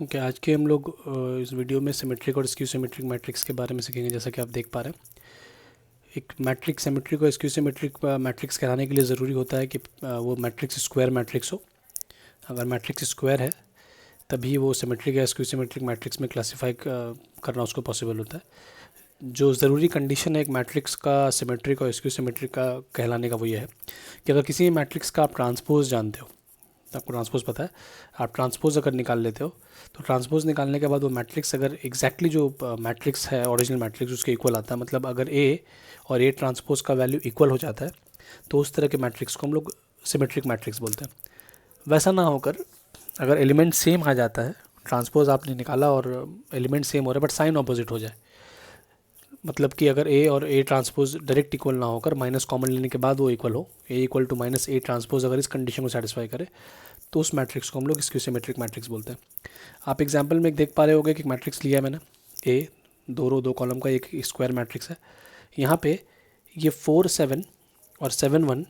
Okay, आज के हम लोग इस वीडियो में सिमेट्रिक और स्क्यू सिमेट्रिक मैट्रिक्स के बारे में सीखेंगे। जैसा कि आप देख पा रहे हैं, एक मैट्रिक्स सिमेट्रिक और स्क्यू सिमेट्रिक मैट्रिक्स कहलाने के लिए ज़रूरी होता है कि वो मैट्रिक्स स्क्वायर मैट्रिक्स हो। अगर मैट्रिक्स स्क्वायर है तभी वो सिमेट्रिक या स्क्यू सिमेट्रिक मैट्रिक्स में क्लासीफाई करना उसको पॉसिबल होता है। जो ज़रूरी कंडीशन है एक मैट्रिक्स का सिमेट्रिक और स्क्यू सिमेट्रिक का कहलाने का वो ये है कि अगर किसी मैट्रिक्स का आप ट्रांसपोज जानते हो, तो आपको ट्रांसपोज पता है, आप ट्रांसपोज अगर निकाल लेते हो तो ट्रांसपोज निकालने के बाद वो मैट्रिक्स अगर एग्जैक्टली जो मैट्रिक्स है ओरिजिनल मैट्रिक्स उसके इक्वल आता है, मतलब अगर ए और ए ट्रांसपोज का वैल्यू इक्वल हो जाता है तो उस तरह के मैट्रिक्स को हम लोग सिमेट्रिक मैट्रिक्स बोलते हैं। वैसा ना होकर अगर एलिमेंट सेम आ जाता है, ट्रांसपोज आपने निकाला और एलिमेंट सेम हो रहा है बट साइन ऑपोजिट हो जाए, मतलब कि अगर ए और ए ट्रांसपोज डायरेक्ट इक्वल ना होकर माइनस कॉमन लेने के बाद वो इक्वल हो, A equal to minus A transpose अगर इस कंडीशन को सेटिस्फाई करे तो उस मैट्रिक्स को हम लोग स्क्यू सिमेट्रिक मैट्रिक्स बोलते हैं। आप एग्जांपल में एक देख पा रहे होगे कि मैट्रिक्स लिया है मैंने, ए 2 रो 2 कॉलम का एक स्क्वायर मैट्रिक्स है। यहाँ पे ये 4 7 और 7 1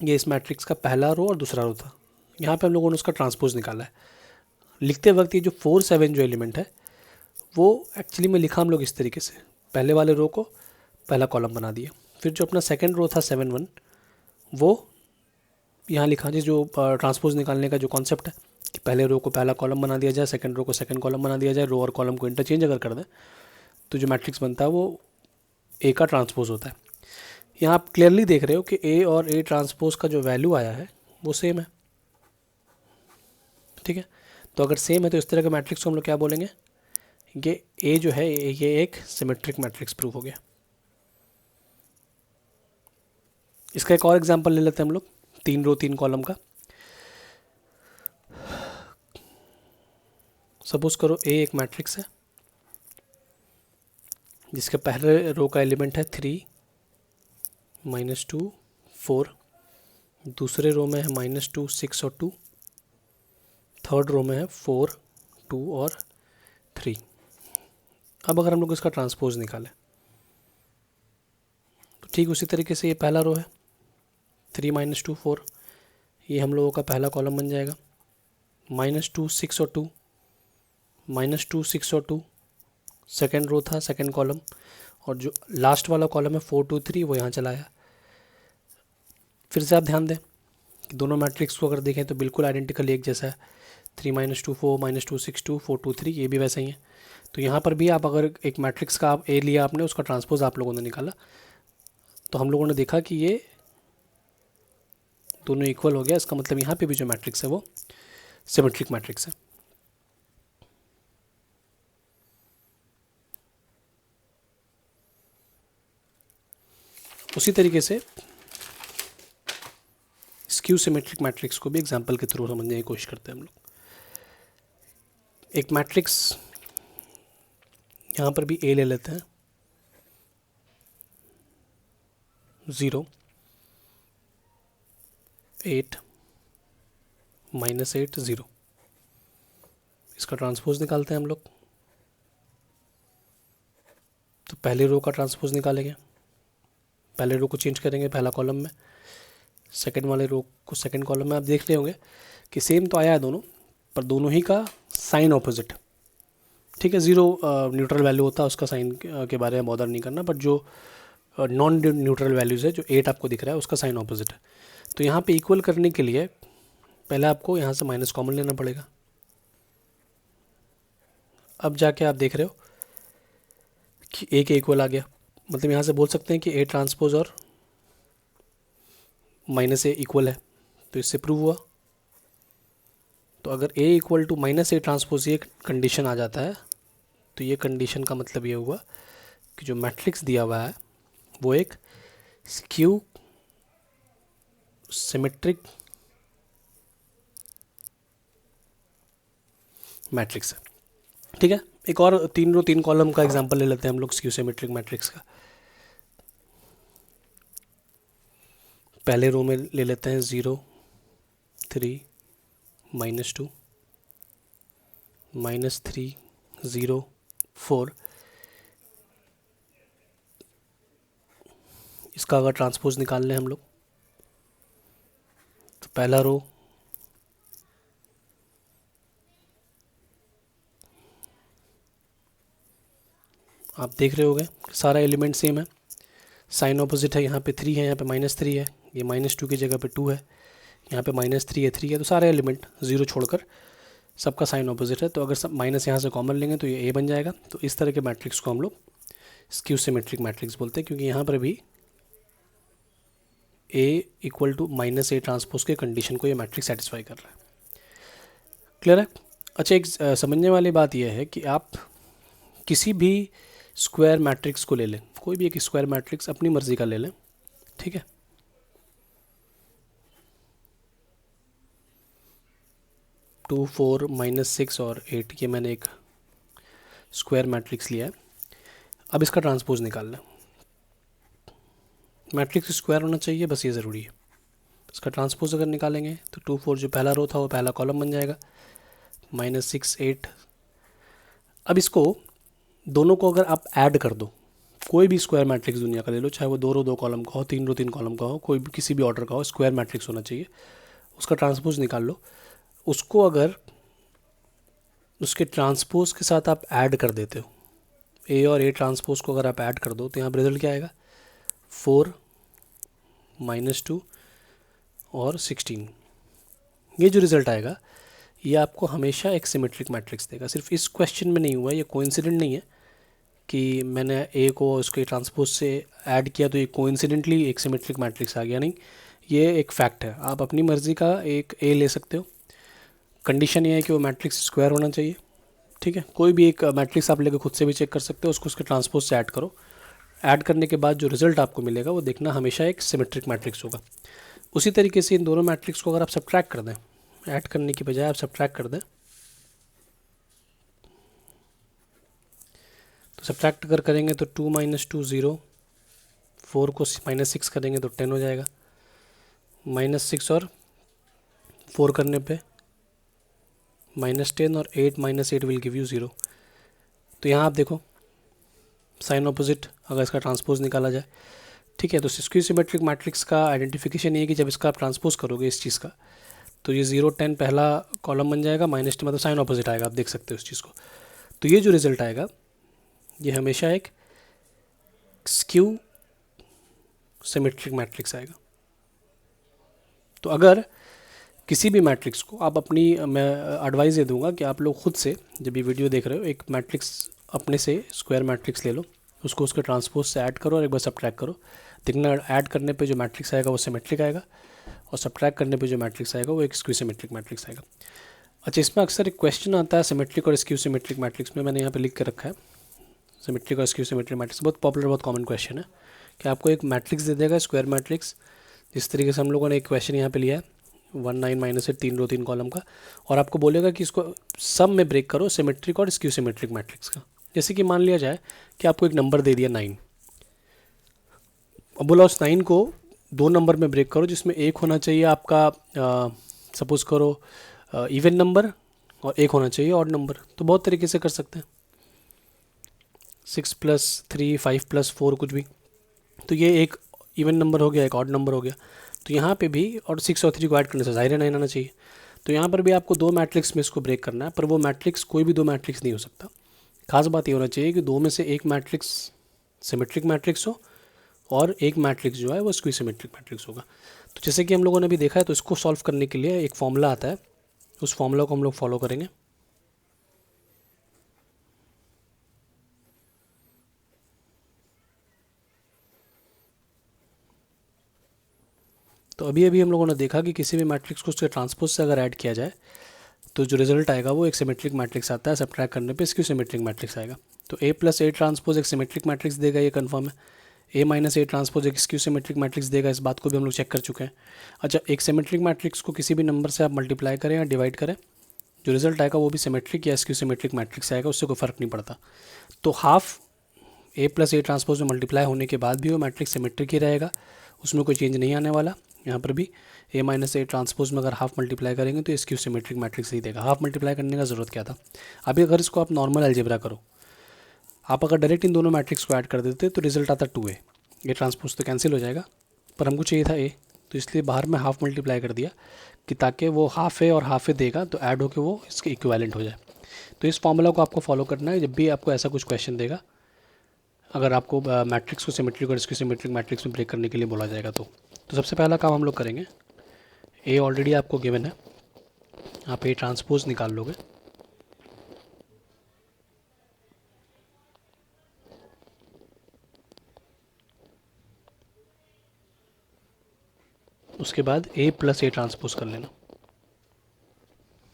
ये इस मैट्रिक्स का पहला रो और दूसरा रो था। यहाँ पे हम लोगों ने उसका ट्रांसपोज निकाला है। लिखते वक्त ये जो 4 7 जो एलिमेंट है वो एक्चुअली में लिखा हम लोग इस तरीके से, पहले वाले रो को पहला कॉलम बना दिया, फिर जो अपना सेकंड रो था 7 1 वो यहाँ लिखा जी। जो ट्रांसपोज निकालने का जो कॉन्सेप्ट है कि पहले रो को पहला कॉलम बना दिया जाए, सेकंड रो को सेकंड कॉलम बना दिया जाए, रो और कॉलम को इंटरचेंज अगर कर दें तो जो मैट्रिक्स बनता है वो ए का ट्रांसपोज होता है। यहाँ आप क्लियरली देख रहे हो कि ए और ए ट्रांसपोज का जो वैल्यू आया है वो सेम है, ठीक है। तो अगर सेम है तो इस तरह के मैट्रिक्स को हम लोग क्या बोलेंगे, ये ए जो है ये एक सिमेट्रिक मैट्रिक्स प्रूव हो गया। इसका एक और एग्जांपल ले लेते हैं हम लोग, 3 रो 3 कॉलम का। सपोज करो ए एक मैट्रिक्स है जिसके पहले रो का एलिमेंट है 3 -2 4, दूसरे रो में है -2 6 और 2, थर्ड रो में है 4 2 और 3। अब अगर हम लोग इसका ट्रांसपोज निकालें तो ठीक उसी तरीके से ये पहला रो है 3 -2 4, ये हम लोगों का पहला कॉलम बन जाएगा। -2 6 और 2, -2 6 और 2 सेकेंड रो था सेकेंड कॉलम, और जो लास्ट वाला कॉलम है 4 2 3 वो यहाँ चला आया। फिर से आप ध्यान दें कि दोनों मैट्रिक्स को अगर देखें तो बिल्कुल आइडेंटिकल एक जैसा है, 3 -2 4 -2 6 2 4 2 3 ये भी वैसा ही है। तो यहाँ पर भी आप अगर एक मैट्रिक्स का आप ए लिया आपने, उसका ट्रांसपोज आप लोगों ने निकाला तो हम लोगों ने देखा कि ये दोनों इक्वल हो गया। इसका मतलब यहाँ पे भी जो मैट्रिक्स है वो सिमेट्रिक मैट्रिक्स है। उसी तरीके से स्क्यू सिमेट्रिक मैट्रिक्स को भी एग्जांपल के थ्रू समझने की कोशिश करते हैं हम लोग। एक मैट्रिक्स यहाँ पर भी ए ले लेते हैं, 0 8 -8 0। इसका ट्रांसपोज निकालते हैं हम लोग, तो पहले रो का ट्रांसपोज निकालेंगे, पहले रो को चेंज करेंगे पहला कॉलम में, सेकंड वाले रो को सेकंड कॉलम में। आप देख रहे होंगे कि सेम तो आया है दोनों, पर दोनों ही का साइन ऑपोजिट, ठीक है। 0 न्यूट्रल वैल्यू होता है, उसका साइन के बारे में बॉदर नहीं करना, बट जो नॉन न्यूट्रल वैल्यूज़ है, जो 8 आपको दिख रहा है उसका साइन ऑपोजिट है। तो यहाँ पे इक्वल करने के लिए पहले आपको यहाँ से माइनस कॉमन लेना पड़ेगा। अब जाके आप देख रहे हो कि ए के इक्वल आ गया, मतलब यहाँ से बोल सकते हैं कि ए ट्रांसपोज और माइनस ए इक्वल है, तो इससे प्रूव हुआ। तो अगर A equal to minus A transpose ये कंडीशन आ जाता है तो ये कंडीशन का मतलब ये हुआ कि जो मैट्रिक्स दिया हुआ है वो एक स्क्यू सिमेट्रिक मैट्रिक्स है, ठीक है। एक और 3 रो 3 कॉलम का एग्जांपल ले लेते हैं हम लोग स्क्यू सिमेट्रिक मैट्रिक्स का। पहले रो में ले लेते हैं 0 3 -2 -3 0 4। इसका अगर ट्रांसपोज निकाल लें हम लोग तो पहला रो आप देख रहे होगे सारा एलिमेंट सेम है, साइन ऑपोजिट है, यहाँ पे 3 है, यहाँ पे -3 है, ये -2 की जगह पे 2 है, यहाँ पे -3 है, 3 है, तो सारे एलिमेंट 0 छोड़कर सबका साइन ऑपोजिट है। तो अगर सब माइनस यहाँ से कॉमन लेंगे तो ये A बन जाएगा। तो इस तरह के मैट्रिक्स को हम लोग स्क्यू सिमेट्रिक मैट्रिक्स बोलते हैं, क्योंकि यहाँ पर भी A equal to -A transpose के कंडीशन को ये मैट्रिक्स सेटिस्फाई कर रहा है। क्लियर है? अच्छा, एक समझने वाली बात यह है कि आप किसी भी स्क्वायर मैट्रिक्स को ले लें, कोई भी एक स्क्वायर मैट्रिक्स अपनी मर्ज़ी का ले लें, ठीक है। 2, 4, -6 और 8, ये मैंने एक स्क्वायर मैट्रिक्स लिया है। अब इसका ट्रांसपोज निकालना है। मैट्रिक्स स्क्वायर होना चाहिए, बस ये ज़रूरी है। इसका ट्रांसपोज अगर निकालेंगे तो 2, 4 जो पहला रो था वो पहला कॉलम बन जाएगा, -6, 8। अब इसको दोनों को अगर आप ऐड कर दो, कोई भी स्क्वायर मैट्रिक्स दुनिया का ले लो, चाहे वो 2 रो 2 कॉलम का हो, 3 रो 3 कॉलम का हो, कोई भी किसी भी ऑर्डर का हो, स्क्वायर मैट्रिक्स होना चाहिए, उसका ट्रांसपोज निकाल लो। उसको अगर उसके ट्रांसपोज के साथ आप ऐड कर देते हो, A और A ट्रांसपोज को अगर आप ऐड कर दो, तो यहाँ पर रिजल्ट क्या आएगा? 4, -2 और 16। ये जो रिज़ल्ट आएगा ये आपको हमेशा एक सिमेट्रिक मैट्रिक्स देगा। सिर्फ इस क्वेश्चन में नहीं हुआ, ये कोइंसिडेंट नहीं है कि मैंने A को उसके ट्रांसपोज से ऐड किया तो ये कोइंसिडेंटली एक सिमेट्रिक मैट्रिक्स आ गया, नहीं, ये एक फैक्ट है। आप अपनी मर्ज़ी का एक A ले सकते हो, कंडीशन ये है कि वो मैट्रिक्स स्क्वायर होना चाहिए, ठीक है। कोई भी एक मैट्रिक्स आप लेकर खुद से भी चेक कर सकते हो, उसको उसके ट्रांसपोज से ऐड करो, ऐड करने के बाद जो रिज़ल्ट आपको मिलेगा वो देखना हमेशा एक सिमेट्रिक मैट्रिक्स होगा। उसी तरीके से इन दोनों मैट्रिक्स को अगर आप सब्ट्रैक्ट कर दें, ऐड करने की बजाय आप सब्ट्रैक्ट कर दें, तो सब्ट्रैक्ट अगर करेंगे तो 2 - 2 0, 4 को -6 करेंगे तो 10 हो जाएगा, -6 और 4 करने पे -10 और 8 - 8 विल गिव यू 0। तो यहाँ आप देखो साइन ऑपोजिट, अगर इसका ट्रांसपोज निकाला जाए, ठीक है। तो स्क्यू सिमेट्रिक मैट्रिक्स का आइडेंटिफिकेशन ये है कि जब इसका आप ट्रांसपोज करोगे इस चीज़ का, तो ये 0, 10 पहला कॉलम बन जाएगा, -10 मतलब साइन ऑपोजिट आएगा, आप देख सकते हो उस चीज़ को। तो ये जो रिज़ल्ट आएगा ये हमेशा एक स्क्यू सिमेट्रिक मैट्रिक्स आएगा। तो अगर किसी भी मैट्रिक्स को आप अपनी, मैं एडवाइस ये दूंगा कि आप लोग खुद से जब ये वीडियो देख रहे हो एक मैट्रिक्स अपने से स्क्वायर मैट्रिक्स ले लो, उसको उसके ट्रांसपोज से ऐड करो और एक बार सब्ट्रैक्ट करो, देखना ऐड करने पे जो मैट्रिक्स आएगा वो सिमेट्रिक आएगा और सब्ट्रैक्ट करने पे जो मैट्रिक्स आएगा वो एक स्क्यू सिमेट्रिक मैट्रिक्स आएगा। अच्छा, इसमें अक्सर एक क्वेश्चन आता है सिमेट्रिक और स्क्यू सिमेट्रिक मैट्रिक्स में, मैंने यहाँ पे लिख के रखा है सिमेट्रिक और स्क्यू सिमेट्रिक मैट्रिक्स, बहुत पॉपुलर, बहुत कॉमन क्वेश्चन है कि आपको एक मैट्रिक्स दे देगा स्क्वायर मैट्रिक्स, जिस तरीके से हम लोगों ने एक क्वेश्चन यहाँ पे लिया है 1, 9 -8, 3 रो 3 कॉलम का, और आपको बोलेगा कि इसको सम में ब्रेक करो सिमेट्रिक और स्क्यू सिमेट्रिक मैट्रिक्स का। जैसे कि मान लिया जाए कि आपको एक नंबर दे दिया 9, अब बोला उस 9 को 2 नंबर में ब्रेक करो, जिसमें एक होना चाहिए आपका सपोज़ करो इवन नंबर और एक होना चाहिए ऑड नंबर। तो बहुत तरीके से कर सकते हैं, 6 + 3, 5 + 4 कुछ भी, तो ये एक इवन नंबर हो गया, एक ऑड नंबर हो गया। तो यहाँ पे भी, और 6 और 3 को ऐड करने से ज़ाहिर है 9 आना चाहिए। तो यहाँ पर भी आपको 2 मैट्रिक्स में इसको ब्रेक करना है, पर वो मैट्रिक्स कोई भी 2 मैट्रिक्स नहीं हो सकता। खास बात ये होना चाहिए कि 2 में से एक मैट्रिक्स सिमेट्रिक मैट्रिक्स हो और एक मैट्रिक्स जो है वो स्क्यू सिमेट्रिक मैट्रिक्स होगा। तो जैसे कि हम लोगों ने भी देखा है, तो इसको सॉल्व करने के लिए एक फॉर्मूला आता है, उस फॉर्मूला को हम लोग फॉलो करेंगे। तो अभी अभी हम लोगों ने देखा कि किसी भी मैट्रिक्स को उसके ट्रांसपोज से अगर ऐड किया जाए तो जो रिजल्ट आएगा वो एक सिमेट्रिक मैट्रिक्स आता है, सब्ट्रैक्ट करने पे स्क्यू सिमेट्रिक मैट्रिक्स आएगा। तो A + A ट्रांसपोज एक सिमेट्रिक मैट्रिक्स देगा, ये कंफर्म है। A - A ट्रांसपोज एक स्क्यू सिमेट्रिक मैट्रिक्स देगा, इस बात को भी हम लोग चेक कर चुके हैं। अच्छा, एक सिमेट्रिक मैट्रिक्स को किसी भी नंबर से आप मल्टीप्लाई करें या डिवाइड करें, जो रिजल्ट आएगा वो भी सिमेट्रिक या स्क्यू सिमेट्रिक मैट्रिक्स आएगा, उससे कोई फ़र्क नहीं पड़ता। तो हाफ A + A ट्रांसपोज में मल्टीप्लाई होने के बाद भी वो मैट्रिक्स सिमेट्रिक ही रहेगा, उसमें कोई चेंज नहीं आने वाला। यहाँ पर भी A - A ट्रांसपोज में अगर हाफ मल्टीप्लाई करेंगे तो स्क्यू सिमेट्रिक मैट्रिक्स ही देगा। हाफ मल्टीप्लाई करने का ज़रूरत क्या था? अभी अगर इसको आप नॉर्मल अलजेब्रा करो, आप अगर डायरेक्ट इन दोनों मैट्रिक्स को ऐड कर देते तो रिजल्ट आता 2A। ये ट्रांसपोज तो कैंसिल हो जाएगा, पर हमको चाहिए था A, तो इसलिए बाहर में हाफ मल्टीप्लाई कर दिया कि ताकि वो हाफ A और हाफ A देगा तो ऐड होकर वो इसके इक्विवेलेंट हो जाए। तो इस फॉर्मूला को आपको फॉलो करना है जब भी आपको ऐसा कुछ क्वेश्चन देगा। अगर आपको मैट्रिक्स को सिमेट्रिक और स्क्यू सिमेट्रिक मैट्रिक्स में ब्रेक करने के लिए बोला जाएगा तो सबसे पहला काम हम लोग करेंगे, ए ऑलरेडी आपको गिवन है, आप ए ट्रांसपोज निकाल लोगे। उसके बाद ए प्लस ए ट्रांसपोज कर लेना,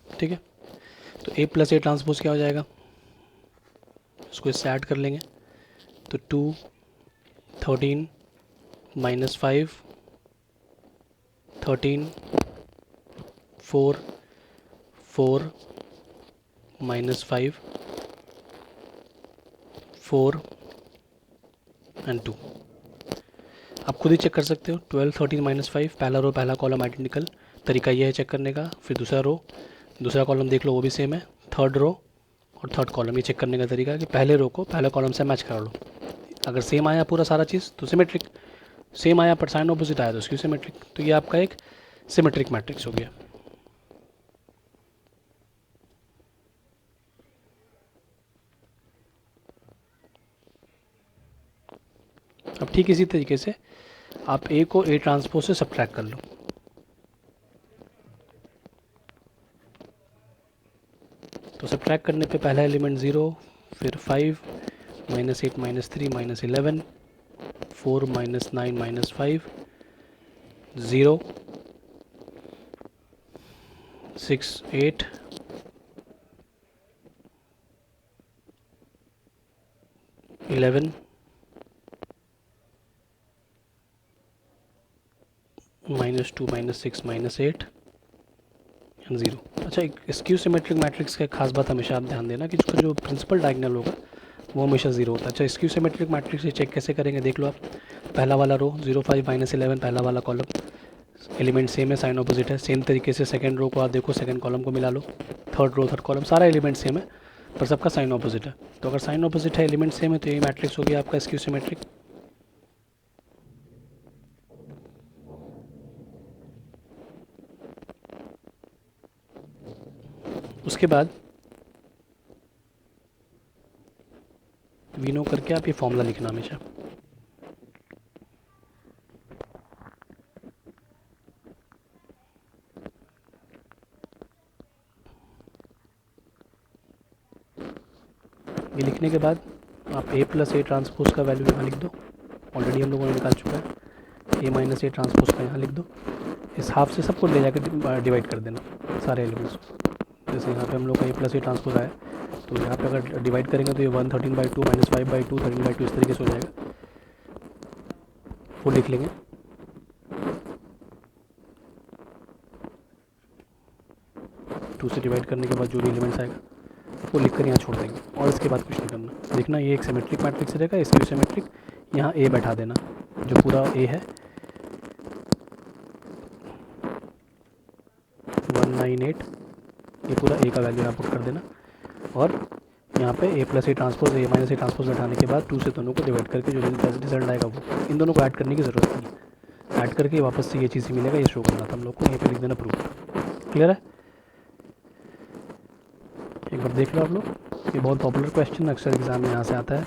ठीक है। तो ए प्लस ए ट्रांसपोज क्या हो जाएगा, उसको इससे ऐड कर लेंगे। तो 2 13 -5 13 4 4 -5 4 एंड 2। आप खुद ही चेक कर सकते हो। 12 13 -5, पहला रो पहला कॉलम आइडेंटिकल, तरीका ये है चेक करने का। फिर दूसरा रो दूसरा कॉलम देख लो, वो भी सेम है। थर्ड रो और थर्ड कॉलम, ये चेक करने का तरीका है कि पहले रो को पहले कॉलम से मैच करा लो। अगर सेम आया पूरा सारा चीज़ तो सिमेट्रिक, सेम आया पर साइन ऑपोजिट आया तो स्क्यू सिमेट्रिक। तो ये आपका एक सिमेट्रिक मैट्रिक्स हो गया। अब ठीक इसी तरीके से आप ए को ए ट्रांसपोज से सब्ट्रैक्ट कर लो। तो सब्ट्रैक्ट करने पे पहला एलिमेंट 0, फिर 5 -8 -3 -11 4 -9 -5 0 6 8 11 -2 -6 -8 एंड 0। अच्छा, एक स्क्यू सिमेट्रिक मैट्रिक्स का एक खास बात हमेशा आप ध्यान देना कि उसका जो प्रिंसिपल डायगोनल होगा वो हमेशा 0 होता है। अच्छा, स्क्यू सिमेट्रिक मैट्रिक्स से चेक कैसे करेंगे देख लो आप। पहला वाला रो 0 5 -11, पहला वाला कॉलम, एलिमेंट सेम है, साइन ऑपोजिट है। सेम तरीके से सेकंड रो को आप देखो, सेकंड कॉलम को मिला लो। थर्ड रो थर्ड कॉलम, सारा एलिमेंट सेम है पर सबका साइन ऑपोजिट है। तो अगर साइन ऑपोजिट है, एलिमेंट सेम है, तो ये मैट्रिक्स हो गया आपका स्क्यू सिमेट्रिक। उसके बाद वीनो करके आप ये फॉर्मूला लिखना हमेशा। ये लिखने के बाद आप ए प्लस ए ट्रांसपोज का वैल्यू यहाँ लिख दो, ऑलरेडी हम लोगों ने निकाल चुका है। ए माइनस ए ट्रांसपोज का यहाँ लिख दो। इस हाफ से सबको ले जाकर डिवाइड कर देना सारे एलिमेंट्स को। जैसे यहाँ पे हम लोग का ए प्लस ए ट्रांसपोज आया, तो यहाँ पे अगर डिवाइड करेंगे तो ये 113/2 -5/2 13/2 इस तरीके से हो जाएगा। वो लिख लेंगे। टू से डिवाइड करने के बाद जो भी एलिमेंट्स आएगा वो लिख कर यहाँ छोड़ देंगे, और इसके बाद कुछ नहीं करना। देखना ये एक सिमेट्रिक मैट्रिक्स रहेगा, स्क्यू सिमेट्रिक। यहाँ ए बैठा देना, जो पूरा ए है 198, ये पूरा ए का वैल्यू यहाँ पुट कर देना। और यहाँ पे A plus A transpose, A minus A transpose बैठाने के बाद 2 से दोनों को डिवाइड करके जो रिजल्ट आएगा वो, इन दोनों को ऐड करने की ज़रूरत नहीं है। ऐड करके वापस से ये चीज़ ही मिलेगा, ये शो करना था हम लोग को। यहीं पे लिख देना प्रूफ। क्लियर है? एक बार देख लो आप लोग, ये बहुत पॉपुलर क्वेश्चन अक्सर एग्जाम में यहाँ से आता है।